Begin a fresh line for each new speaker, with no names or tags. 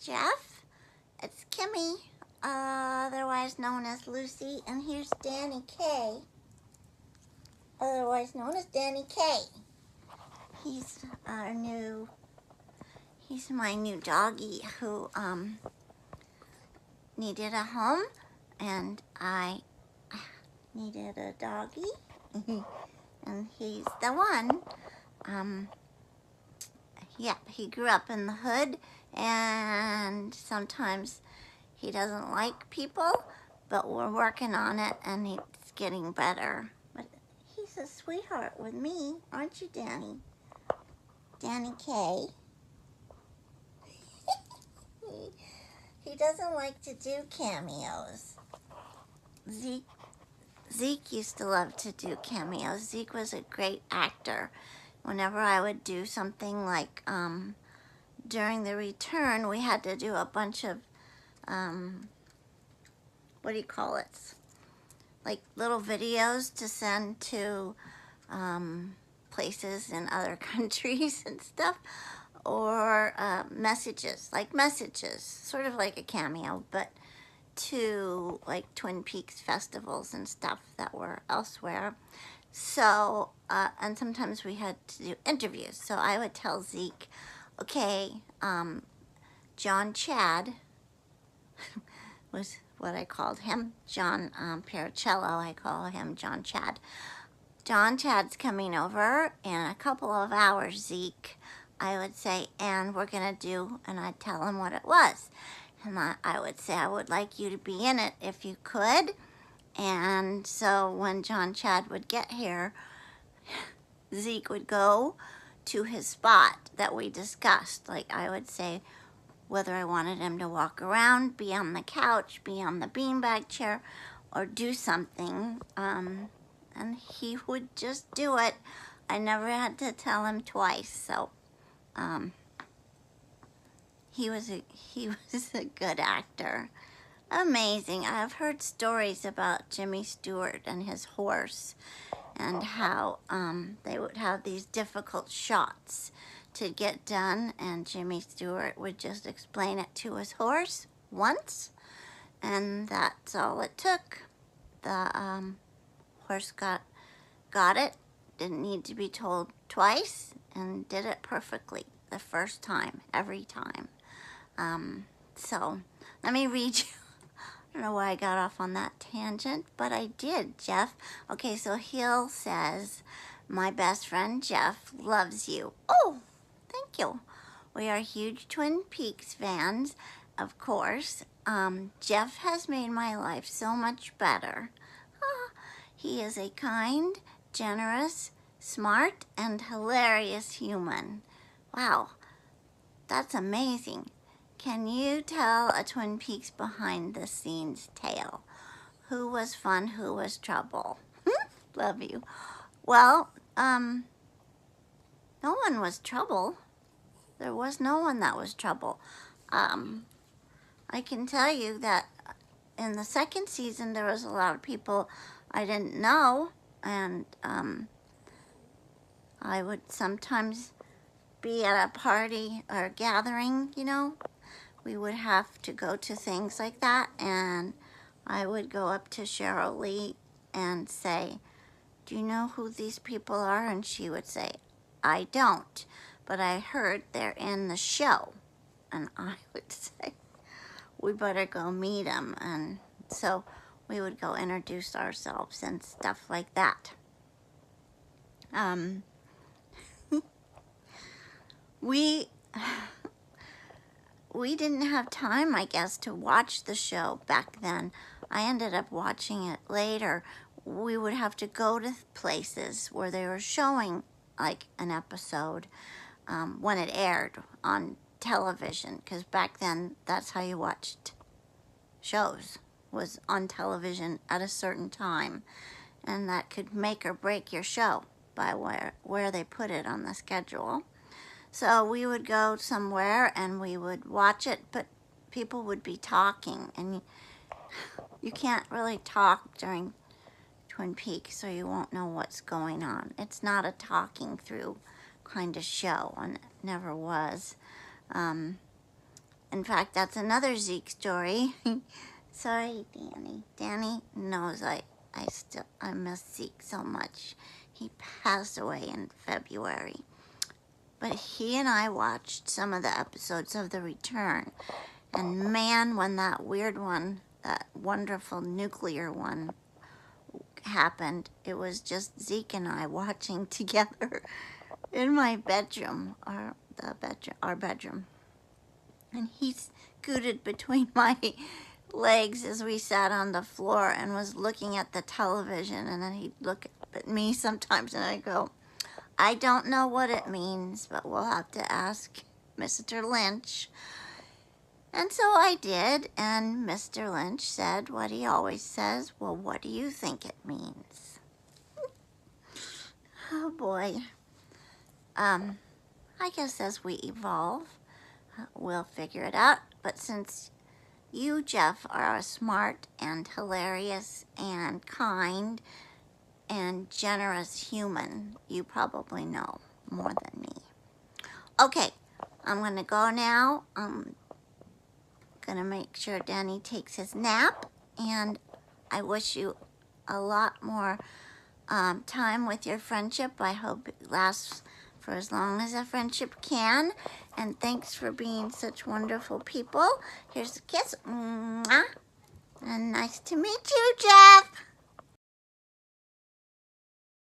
Jeff. It's Kimmy, otherwise known as Lucy, and here's Danny K, otherwise known as Danny K. He's my new doggy who needed a home, and I needed a doggy, and he's the one. Yep, he grew up in the hood, and sometimes he doesn't like people, but we're working on it, and he's getting better. But he's a sweetheart with me, aren't you, Danny? Danny K. He doesn't like to do cameos. Zeke used to love to do cameos. Zeke was a great actor. Whenever I would do something like during the return, we had to do a bunch of what do you call it? Like little videos to send to places in other countries and stuff, or messages, sort of like a cameo, but to like Twin Peaks festivals and stuff that were elsewhere. So, and sometimes we had to do interviews. So I would tell Zeke, okay, John Chad was what I called him. John Pericello, I call him John Chad. John Chad's coming over in a couple of hours, Zeke. I would say, and we're gonna do, and I'd tell him what it was. And I would say, I would like you to be in it if you could. And so when John Chad would get here, Zeke would go to his spot that we discussed. Like I would say whether I wanted him to walk around, be on the couch, be on the beanbag chair, or do something. And he would just do it. I never had to tell him twice. So he was a good actor. Amazing. I've heard stories about Jimmy Stewart and his horse, and how they would have these difficult shots to get done, and Jimmy Stewart would just explain it to his horse once, and that's all it took. The horse got it, didn't need to be told twice, and did it perfectly the first time, every time. So let me read you. I don't know why I got off on that tangent, but I did, Jeff. Okay, so Hill says, my best friend Jeff loves you. Oh, thank you. We are huge Twin Peaks fans, of course. Jeff has made my life so much better. He is a kind, generous, smart, and hilarious human. Wow, that's amazing. Can you tell a Twin Peaks behind-the-scenes tale? Who was fun, who was trouble? Love you. Well, no one was trouble. There was no one that was trouble. I can tell you that in the second season, there was a lot of people I didn't know, and I would sometimes be at a party or gathering, you know. We would have to go to things like that, and I would go up to Cheryl Lee and say, do you know who these people are? And she would say, I don't, but I heard they're in the show. And I would say, we better go meet them. And so we would go introduce ourselves and stuff like that. We didn't have time, I guess, to watch the show back then. I ended up watching it later. We would have to go to places where they were showing like an episode when it aired on television, because back then that's how you watched shows, was on television at a certain time, and that could make or break your show by where they put it on the schedule. So we would go somewhere and we would watch it, but people would be talking, and you can't really talk during Twin Peaks, so you won't know what's going on. It's not a talking through kind of show, and it never was. In fact, that's another Zeke story. Sorry, Danny. Danny knows I miss Zeke so much. He passed away in February. But he and I watched some of the episodes of The Return. And man, when that weird one, that wonderful nuclear one happened, it was just Zeke and I watching together in my bedroom, our bedroom. And he scooted between my legs as we sat on the floor and was looking at the television, and then he'd look at me sometimes and I'd go, I don't know what it means, but we'll have to ask Mr. Lynch. And so I did, and Mr. Lynch said what he always says, well, what do you think it means? Oh boy. I guess as we evolve, we'll figure it out. But since you, Jeff, are a smart and hilarious and kind and generous human, you probably know more than me. Okay, I'm gonna go now. I'm gonna make sure Danny takes his nap, and I wish you a lot more time with your friendship. I hope it lasts for as long as a friendship can. And thanks for being such wonderful people. Here's a kiss. Mwah. And nice to meet you, Jeff.